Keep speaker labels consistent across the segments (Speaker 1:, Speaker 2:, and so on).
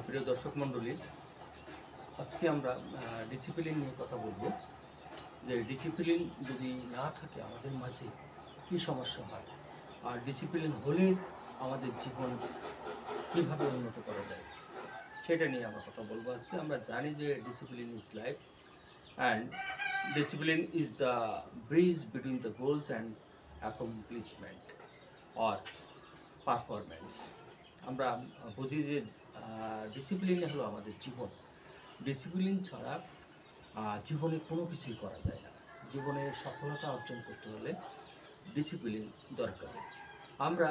Speaker 1: প্রিয় দর্শক মণ্ডলী, আজকে আমরা ডিসিপ্লিন নিয়ে কথা বলবো। যে ডিসিপ্লিন যদি না থাকে আমাদের মাঝে কী সমস্যা হয়, আর ডিসিপ্লিন হলে আমাদের জীবন কীভাবে উন্নত করা যায় সেটা নিয়ে আমরা কথা বলবো। আজকে আমরা জানি যে discipline is life and discipline is the bridge between the goals and accomplishment or performance. আমরা বুঝি যে ডিসিপ্লিন হলো আমাদের জীবন। ডিসিপ্লিন ছাড়া জীবনে কোনো কিছুই করা যায় না। জীবনে সফলতা অর্জন করতে হলে ডিসিপ্লিন দরকার। আমরা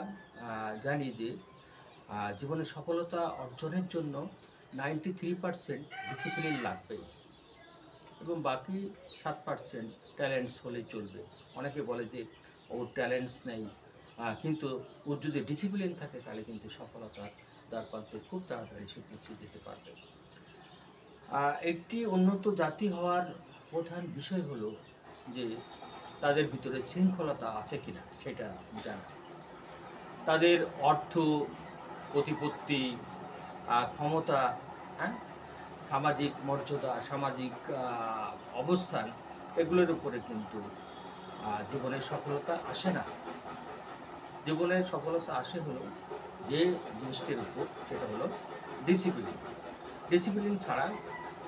Speaker 1: জানি যে জীবনে সফলতা অর্জনের জন্য 93% ডিসিপ্লিন লাগবে এবং বাকি 7% ট্যালেন্টস হলেই চলবে। অনেকে বলে যে ওর ট্যালেন্টস নেই, কিন্তু ওর যদি ডিসিপ্লিন থাকে তাহলে কিন্তু সফলতার দ্বার প্রান্তে খুব তাড়াতাড়ি সে পৌঁছে যেতে পারবে। একটি উন্নত জাতি হওয়ার প্রধান বিষয় হলো যে তাদের ভিতরে শৃঙ্খলতা আছে কিনা সেটা জানা। তাদের অর্থ, প্রতিপত্তি, ক্ষমতা, সামাজিক মর্যাদা, সামাজিক অবস্থান, এগুলোর উপরে কিন্তু জীবনের সফলতা আসে না। জীবনের সফলতা আসে হলো যে জিনিসটির উপর, সেটা হলো ডিসিপ্লিন। ডিসিপ্লিন ছাড়া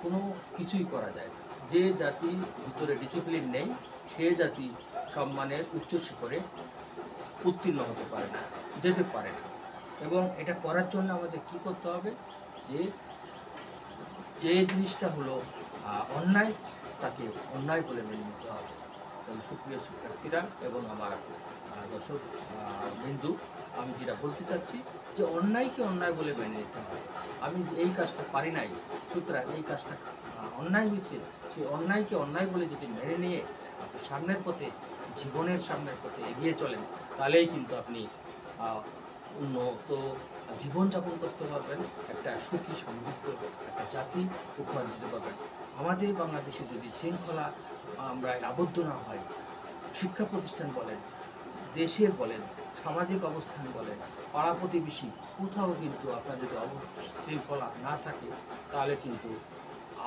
Speaker 1: কোনো কিছুই করা যায় না। যে জাতির ভিতরে ডিসিপ্লিন নেই সে জাতি সম্মানের উচ্চ শিখরে উত্তীর্ণ হতে পারে না, যেতে পারে না। এবং এটা করার জন্য আমাদের কি করতে হবে, যে জিনিসটা হলো অন্যায় তাকে অন্যায় বলে মেনে নিতে হবে। তাহলে সুপ্রিয় শিক্ষার্থীরা এবং আমার দর্শক বিন্দু, আমি যেটা বলতে চাচ্ছি যে অন্যায়কে অন্যায় বলে মেনে নিতে হবে। আমি এই কাজটা পারি নাই, সুতরাং এই কাজটা অন্যায় হয়েছে, সেই অন্যায়কে অন্যায় বলে যদি মেনে নিয়ে আপনি সামনের পথে, জীবনের সামনের পথে এগিয়ে চলেন, তাহলেই কিন্তু আপনি উন্নত জীবনযাপন করতে পারবেন, একটা সুখী সমৃদ্ধ একটা জাতি উপহার দিতে পারবেন। আমাদের বাংলাদেশে যদি শৃঙ্খলা আমরা আবদ্ধ না হয়, শিক্ষা প্রতিষ্ঠান বলেন, দেশের বলেন, সামাজিক অবস্থান বলেন, পাড়া প্রতিবেশী, কোথাও কিন্তু আপনার যদি শৃঙ্খলা না থাকে তাহলে কিন্তু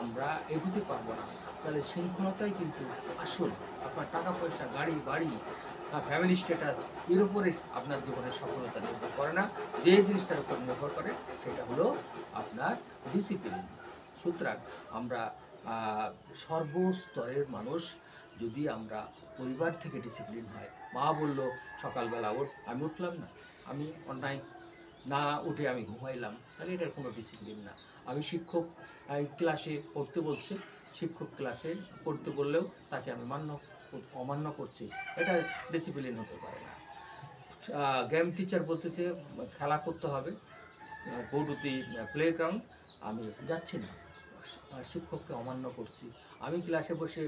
Speaker 1: আমরা এগোতে পারবো না। তাহলে শৃঙ্খলতাই কিন্তু আসল। আপনার টাকা পয়সা, গাড়ি বাড়ি, ফ্যামিলি স্ট্যাটাস, এর উপরে আপনার জীবনের সফলতা নির্ভর করে না। যে জিনিসটার উপর নির্ভর করে সেটা হলো আপনার ডিসিপ্লিন। সুতরাং আমরা সর্বস্তরের মানুষ যদি আমরা পরিবার থেকে ডিসিপ্লিন হয়, মা বলল সকালবেলা ওঠ, আমি উঠলাম না, আমি অন্যায় না উঠে আমি ঘুমাইলাম, তাহলে এটার কোনো ডিসিপ্লিন না। আমি শিক্ষক ক্লাসে পড়তে বলছে, শিক্ষক ক্লাসে পড়তে বললেও তাকে আমি অমান্য করছি, এটা ডিসিপ্লিন হতে পারে না। গেম টিচার বলতেছে খেলা করতে হবে, go to the play ground, আমি যাচ্ছি না, শিক্ষককে অমান্য করছি। আমি ক্লাসে বসে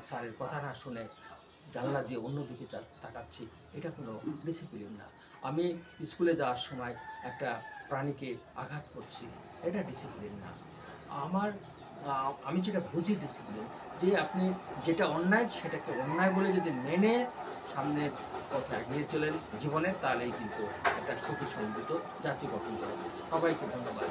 Speaker 1: স্যারের কথা না শুনে জানলা দিয়ে অন্যদিকে তাকাচ্ছি, এটা কোনো ডিসিপ্লিন না। আমি স্কুলে যাওয়ার সময় একটা প্রাণীকে আঘাত করছি, এটা ডিসিপ্লিন না। আমি যেটা বুঝি ডিসিপ্লিন, যে আপনি যেটা অন্যায় সেটাকে অন্যায় বলে যদি মেনে সামনের পথে এগিয়ে চলেন জীবনে, তাহলেই কিন্তু একটা সুখী সমৃদ্ধ জাতি গঠন করবে। সবাইকে ধন্যবাদ।